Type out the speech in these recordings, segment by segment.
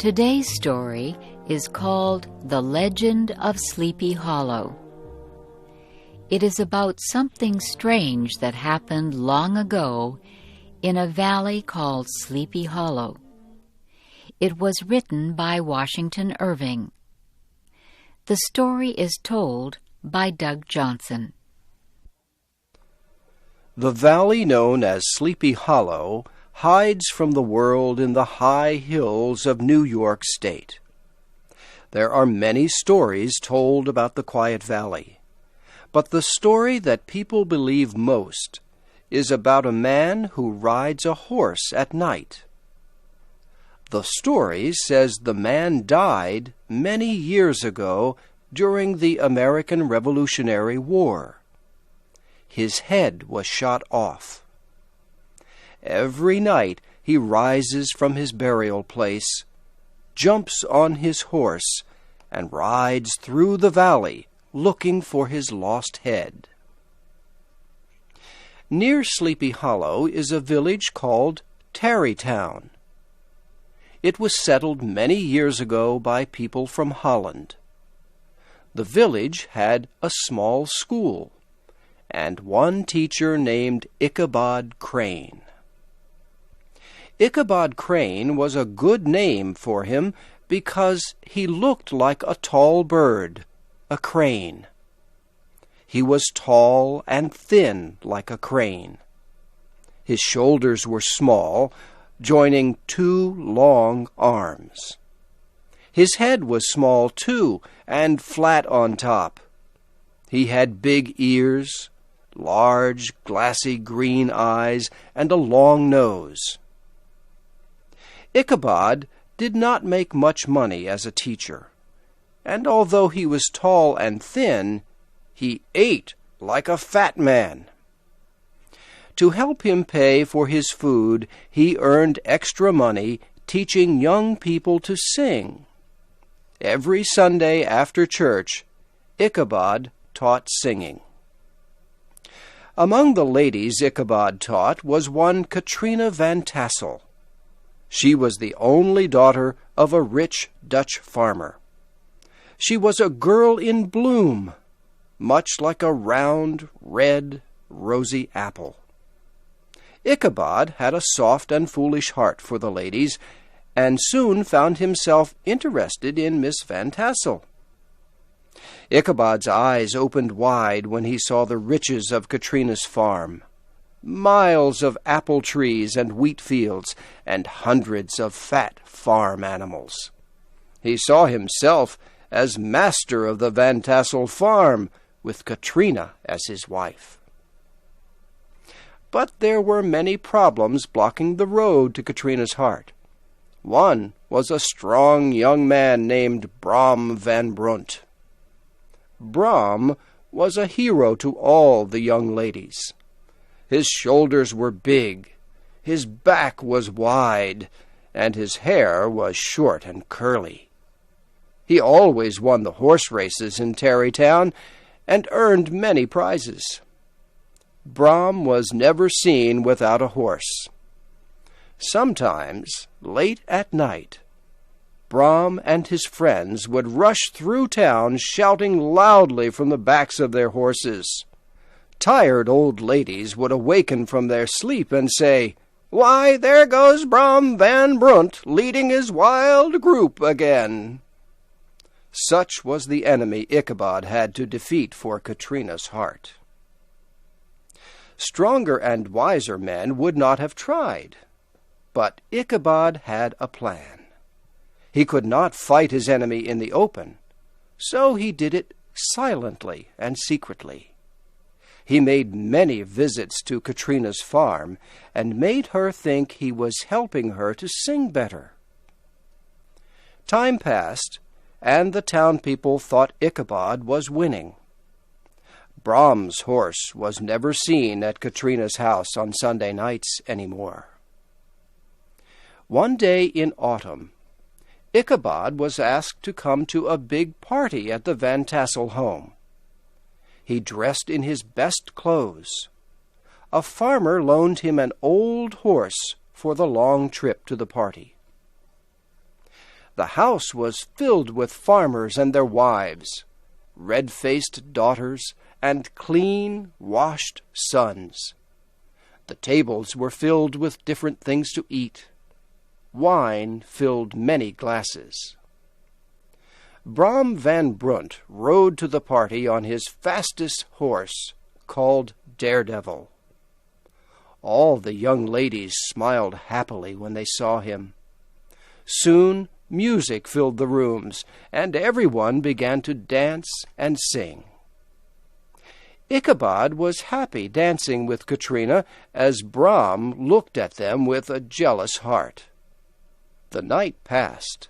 Today's story is called The Legend of Sleepy Hollow. It is about something strange that happened long ago in a valley called Sleepy Hollow. It was written by Washington Irving. The story is told by Doug Johnson. The valley known as Sleepy Hollow hides from the world in the high hills of New York State. There are many stories told about the quiet valley, but the story that people believe most is about a man who rides a horse at night. The story says the man died many years ago during the American Revolutionary War. His head was shot off. Every night he rises from his burial place, jumps on his horse, and rides through the valley looking for his lost head. Near Sleepy Hollow is a village called Tarrytown. It was settled many years ago by people from Holland. The village had a small school and one teacher named Ichabod Crane. Ichabod Crane was a good name for him because he looked like a tall bird, a crane. He was tall and thin like a crane. His shoulders were small, joining two long arms. His head was small, too, and flat on top. He had big ears, large, glassy green eyes, and a long nose. Ichabod did not make much money as a teacher, and although he was tall and thin, he ate like a fat man. To help him pay for his food, he earned extra money teaching young people to sing. Every Sunday after church, Ichabod taught singing. Among the ladies Ichabod taught was one Katrina Van Tassel. She was the only daughter of a rich Dutch farmer. She was a girl in bloom, much like a round, red, rosy apple. Ichabod had a soft and foolish heart for the ladies, and soon found himself interested in Miss Van Tassel. Ichabod's eyes opened wide when he saw the riches of Katrina's farm. Miles of apple trees and wheat fields, and hundreds of fat farm animals. He saw himself as master of the Van Tassel farm, with Katrina as his wife. But there were many problems blocking the road to Katrina's heart. One was a strong young man named Brom Van Brunt. Brom was a hero to all the young ladies. His shoulders were big, his back was wide, and his hair was short and curly. He always won the horse races in Tarrytown and earned many prizes. Brom was never seen without a horse. Sometimes, late at night, Brom and his friends would rush through town shouting loudly from the backs of their horses. Tired old ladies would awaken from their sleep and say, "Why, there goes Brom Van Brunt leading his wild group again." Such was the enemy Ichabod had to defeat for Katrina's heart. Stronger and wiser men would not have tried, but Ichabod had a plan. He could not fight his enemy in the open, so he did it silently and secretly. He made many visits to Katrina's farm and made her think he was helping her to sing better. Time passed, and the town people thought Ichabod was winning. Brom's horse was never seen at Katrina's house on Sunday nights anymore. One day in autumn, Ichabod was asked to come to a big party at the Van Tassel home. He dressed in his best clothes. A farmer loaned him an old horse for the long trip to the party. The house was filled with farmers and their wives, red-faced daughters, and clean-washed sons. The tables were filled with different things to eat. Wine filled many glasses. Brom van Brunt rode to the party on his fastest horse, called Daredevil. All the young ladies smiled happily when they saw him. Soon music filled the rooms, and everyone began to dance and sing. Ichabod was happy dancing with Katrina as Brom looked at them with a jealous heart. The night passed.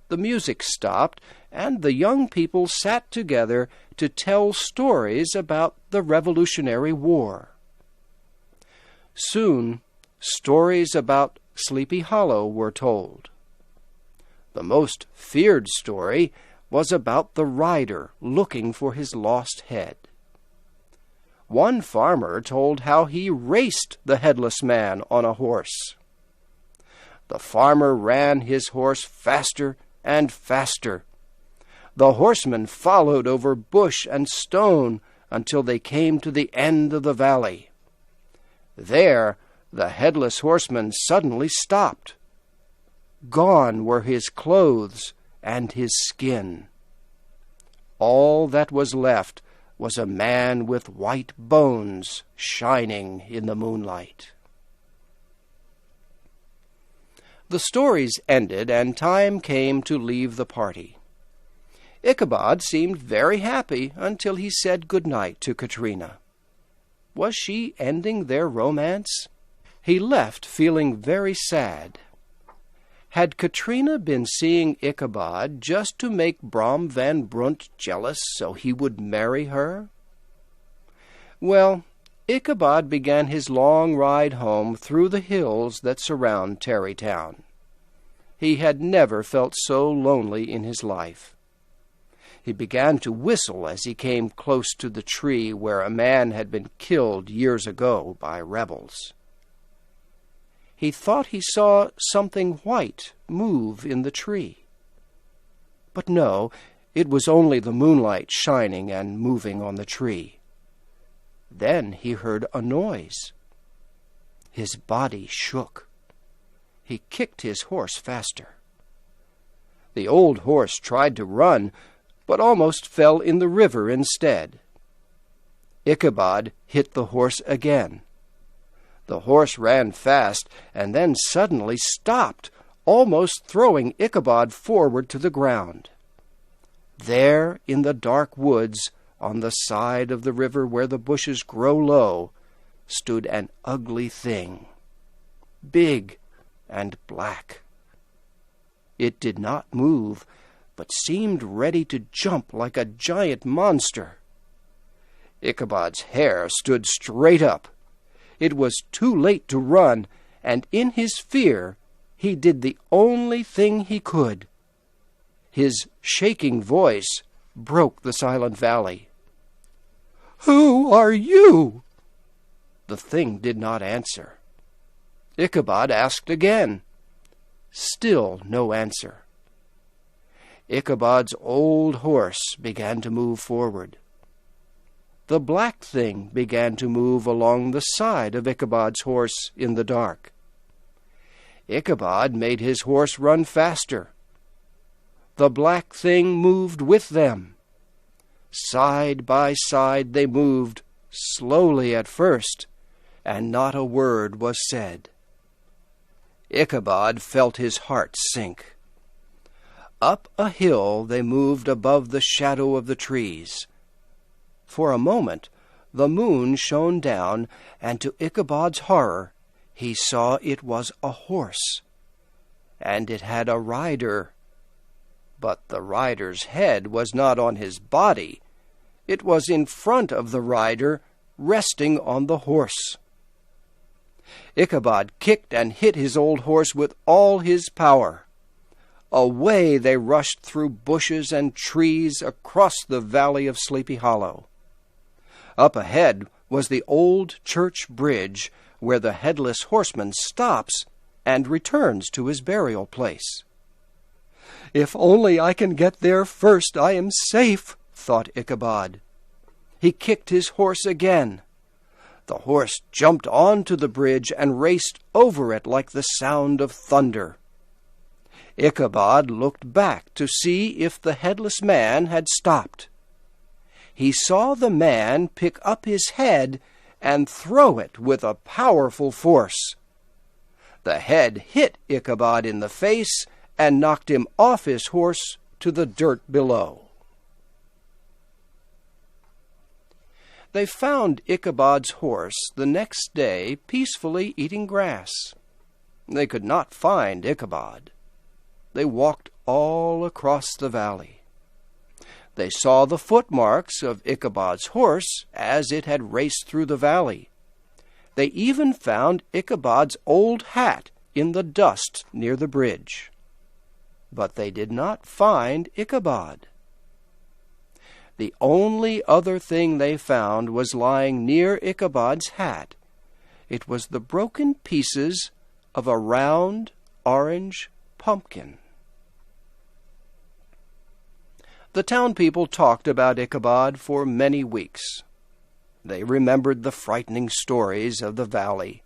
The music stopped, and the young people sat together to tell stories about the Revolutionary War. Soon, stories about Sleepy Hollow were told. The most feared story was about the rider looking for his lost head. One farmer told how he raced the headless man on a horse. The farmer ran his horse faster and faster. The horsemen followed over bush and stone until they came to the end of the valley. There, the headless horseman suddenly stopped. Gone were his clothes and his skin. All that was left was a man with white bones shining in the moonlight. The stories ended, and time came to leave the party. Ichabod seemed very happy until he said good night to Katrina. Was she ending their romance? He left feeling very sad. Had Katrina been seeing Ichabod just to make Brom van Brunt jealous so he would marry her? Well, Ichabod began his long ride home through the hills that surround Tarrytown. He had never felt so lonely in his life. He began to whistle as he came close to the tree where a man had been killed years ago by rebels. He thought he saw something white move in the tree. But no, it was only the moonlight shining and moving on the tree. Then he heard a noise. His body shook. He kicked his horse faster. The old horse tried to run, but almost fell in the river instead. Ichabod hit the horse again. The horse ran fast and then suddenly stopped, almost throwing Ichabod forward to the ground. There, in the dark woods, on the side of the river where the bushes grow low, stood an ugly thing, big and black. It did not move, but seemed ready to jump like a giant monster. Ichabod's hair stood straight up. It was too late to run, and in his fear he did the only thing he could. His shaking voice broke the silent valley. "Who are you?" The thing did not answer. Ichabod asked again. Still no answer. Ichabod's old horse began to move forward. The black thing began to move along the side of Ichabod's horse in the dark. Ichabod made his horse run faster. The black thing moved with them. Side by side they moved, slowly at first, and not a word was said. Ichabod felt his heart sink. Up a hill they moved above the shadow of the trees. For a moment the moon shone down, and to Ichabod's horror he saw it was a horse, and it had a rider. But the rider's head was not on his body. It was in front of the rider, resting on the horse. Ichabod kicked and hit his old horse with all his power. Away they rushed through bushes and trees across the valley of Sleepy Hollow. Up ahead was the old church bridge where the headless horseman stops and returns to his burial place. "If only I can get there first, I am safe," thought Ichabod. He kicked his horse again. The horse jumped onto the bridge and raced over it like the sound of thunder. Ichabod looked back to see if the headless man had stopped. He saw the man pick up his head and throw it with a powerful force. The head hit Ichabod in the face and knocked him off his horse to the dirt below. They found Ichabod's horse the next day peacefully eating grass. They could not find Ichabod. They walked all across the valley. They saw the footmarks of Ichabod's horse as it had raced through the valley. They even found Ichabod's old hat in the dust near the bridge. But they did not find Ichabod. The only other thing they found was lying near Ichabod's hat. It was the broken pieces of a round orange pumpkin. The town people talked about Ichabod for many weeks. They remembered the frightening stories of the valley,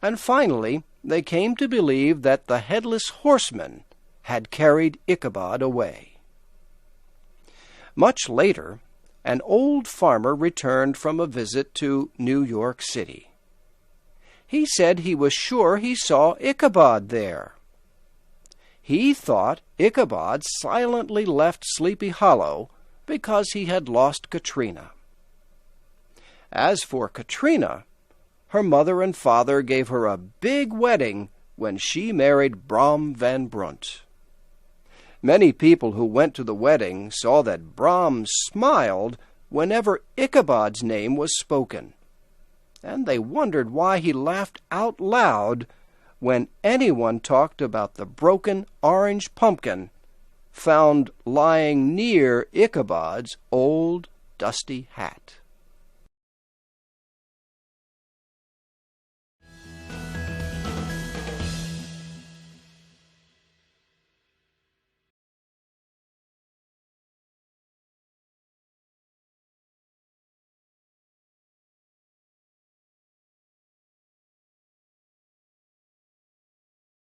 and finally they came to believe that the headless horseman had carried Ichabod away. Much later, an old farmer returned from a visit to New York City. He said he was sure he saw Ichabod there. He thought Ichabod silently left Sleepy Hollow because he had lost Katrina. As for Katrina, her mother and father gave her a big wedding when she married Brom Van Brunt. Many people who went to the wedding saw that Brom smiled whenever Ichabod's name was spoken, and they wondered why he laughed out loud when anyone talked about the broken orange pumpkin found lying near Ichabod's old dusty hat.